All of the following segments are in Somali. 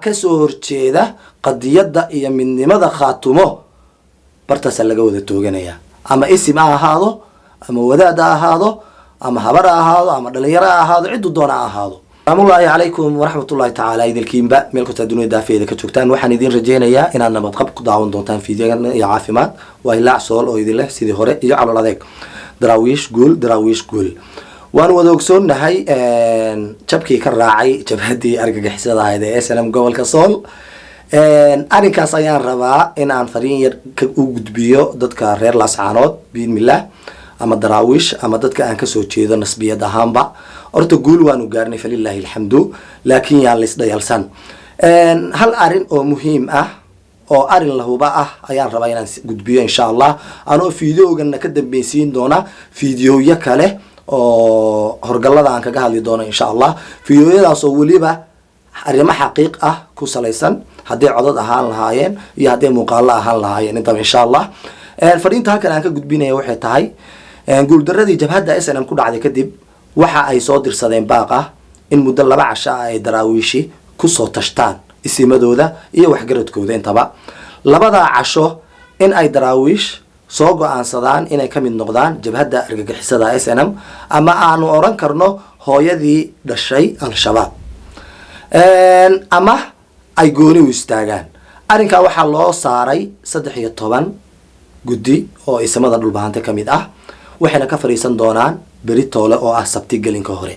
kasoo horjeeda qadiyada iyo midnimada khaatumo bartaas laga wada tooganaya ama isim ha ahaado ama wadaad ha ahaado ama habar ha ahaado ama dhalinyaro ha ahaado cid doona ha ahaado Assalamu alaykum wa rahmatullahi ta'ala idilkiinba meel kasta dunida daafeeda ka joogtaan waxaan idin rajeynayaa inaad nabad qab ku daawan doontaan fiidiyogan iyo caafimaad waa ilaa sool oo idin leh sidii hore iyo calool adeeg daraawiish guul waan wada ogsoonahay jabkii ka raacay jabhadii argagixisada ahayd ee SNM gobolka Sool arinkaas ayaan rabaa in aan fariin yar u gudbiyo dadka reer Laascaanood bismillah ama daraawiish ama dadka aan ka soo jeedo nasbiyad ahaanba horta guul waanu gaarnay falillahi alhamdu laakiin yaan lisdayalsan hal arin oo muhiim ah oo arin lahuba ah ayaan rabaa inaan gudbiyo insha Allah anoo fiidiyoogan ka dambeeysiin doona fiidiyooyo kale oo horgalada aan kaga hadli doono insha Allah fiidiyooyadaas oo waliba arrimo xaqiiq ah ku salaysan hadii codad ahaan lahaayeen iyo hadii muuqaal ahaan lahaayeen inta insha Allah fariinta halkan aan ka gudbinayo waxay tahay guul daradii jabhadda SNM ku dhacday kadib waxa ay soo dirsadeen baaq ah in muddo 2 casho ay daraawiishi ku soo tashtaan isimadooda iyo waxgaradkooda intaba 2 casho in ay daraawiish soo go'aansadaan inay kamid noqdaan jabhadda argagixisada SNM ama aanu oran karno hooyadii dhashay al-shabaab ama ay gooni u istaagaan arinka waxa loo saaray 13 guddi oo isimada dhulbaahanta kamid ah waxayna ka fariisan doonaan beri toole oo ah sabti gelinka hore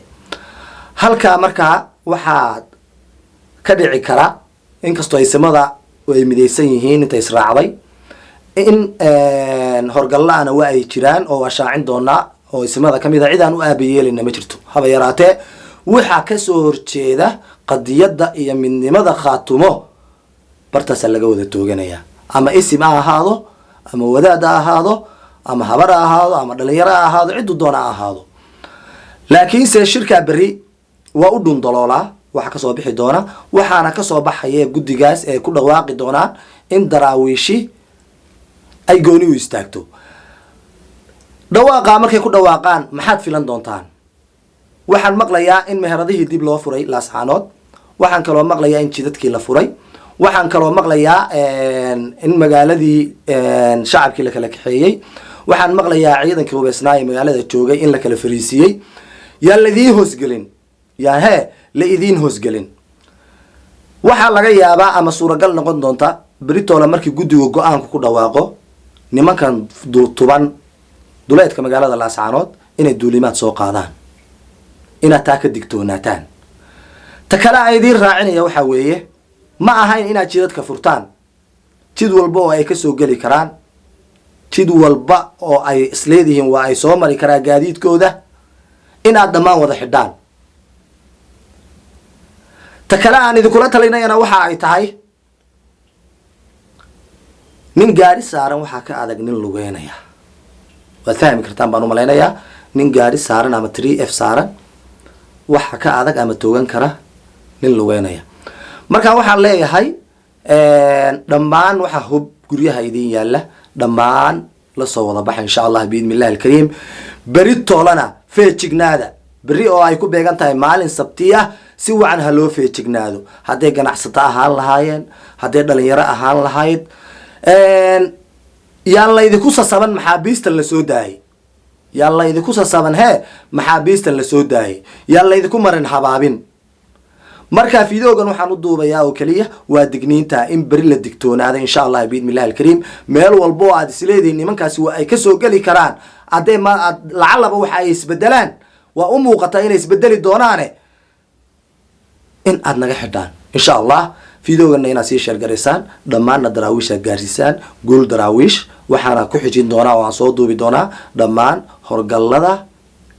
halka marka waxa ka dhici kara inkastoo isimada ay mideysan yihiin inta israacday in horgalaana waa ay jiraan oo shaacin doona oo isimada kamid ah cid aan u aabayeelina ma jirto haba yaraatee waxa ka soo horjeeda qadiyada iyo midnimada khaatumo bartaas laga wada tooganaya ama isim ha ahaado ama wadaad ha ahaado ama habar ha ahaado ama dhalinyaro ha ahaado cid doona ha ahaado laakiin se shirka bari waa u dhundaloola waxa ka soo bixi doona waxaana ka soo baxaya guddigaas ee ku dhawaaqi doonaan in daraawiishi ay gooni u istaagto dhawaaqa markay ku dhawaaqaan maxaad filan doontaan waxaan maqlayaa in meheradihii dib loo furay Laascaanood waxaan kaloo maqlayaa in jidadkii la furay waxaan kaloo maqlayaa in magaaladii shacabkii la kala kaxeeyay waxaan maqlayaa ciidankii hubeysnaa magaalada joogay in la kala fariisiyay yaa la idin hoosgelin la idin hoosgelin waxa laga yaabaa ama suuragal noqon doonta Britoola markii guddiga go'aanku ku dhawaaqo nimankan tuban duleedka magaalada Laascaanood inay duulimaad soo qaadaan ina taa ka digtoonaataan ta kale ay idin raacinaya waxa weeye ma ahayn inaad jidadka furtaan jid walba oo ay ka soo gali karaan jid walba oo ay isleedihiin waa ay soo mari karaa gaadiidkooda inaad dhammaan wada xidhaan ta kale aan idinkula talinayana waxa ay tahay nin gaari saaran waxa ka adag nin lugeynaya waad fahmi kartaan baan u maleynayaa nin gaari saaran ama 3F saaran waxa ka adag ama toogan kara nin lugeynaya marka waxaan leeyahay dhammaan waxa hub guryaha idin yaala dhammaan la soo wada baxay insha Allah biidmillaah alkariim bari toolana feejignaada bari oo ay ku beegan tahay maalin sabti ah si wacan ha loo feejignaado haday ganacsato ahaan lahaayeen haday dhalinyaro ahaan lahayd yaan la idinku sasaban maxaabiista la soo daayay yaan la idinku sasaban maxaabiista la soo daayay yaan la idinku marin habaabin marka fiidoogan waxaan u duubayaa oo kaliya waa digniinta in bari la digtoonaado insha Allah biidmillaah alkariim meel walbo aad isleedeen nimankaasi waa ay ka soo gali karaan hadee ma lacalaba waxa ay isbedelaan waa u muuqata inay isbedeli doonaane in aad naga xidhaan insha Allah fiidoogan inaad sii share gareysaan dhammaan daraawiish gaarsiisaan guul daraawiish waxaana ku xijin doonaa oo aan soo duubi doonaa dhammaan horgalada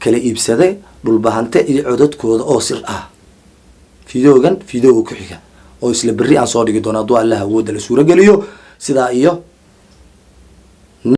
kala iibsaday dhulbahante iyo codadkooda oo sir ah fiidoogan fiidoo ku xiga oo isla bari aan soo dhigi doona doo Allah awood la suura galiyo sida iyo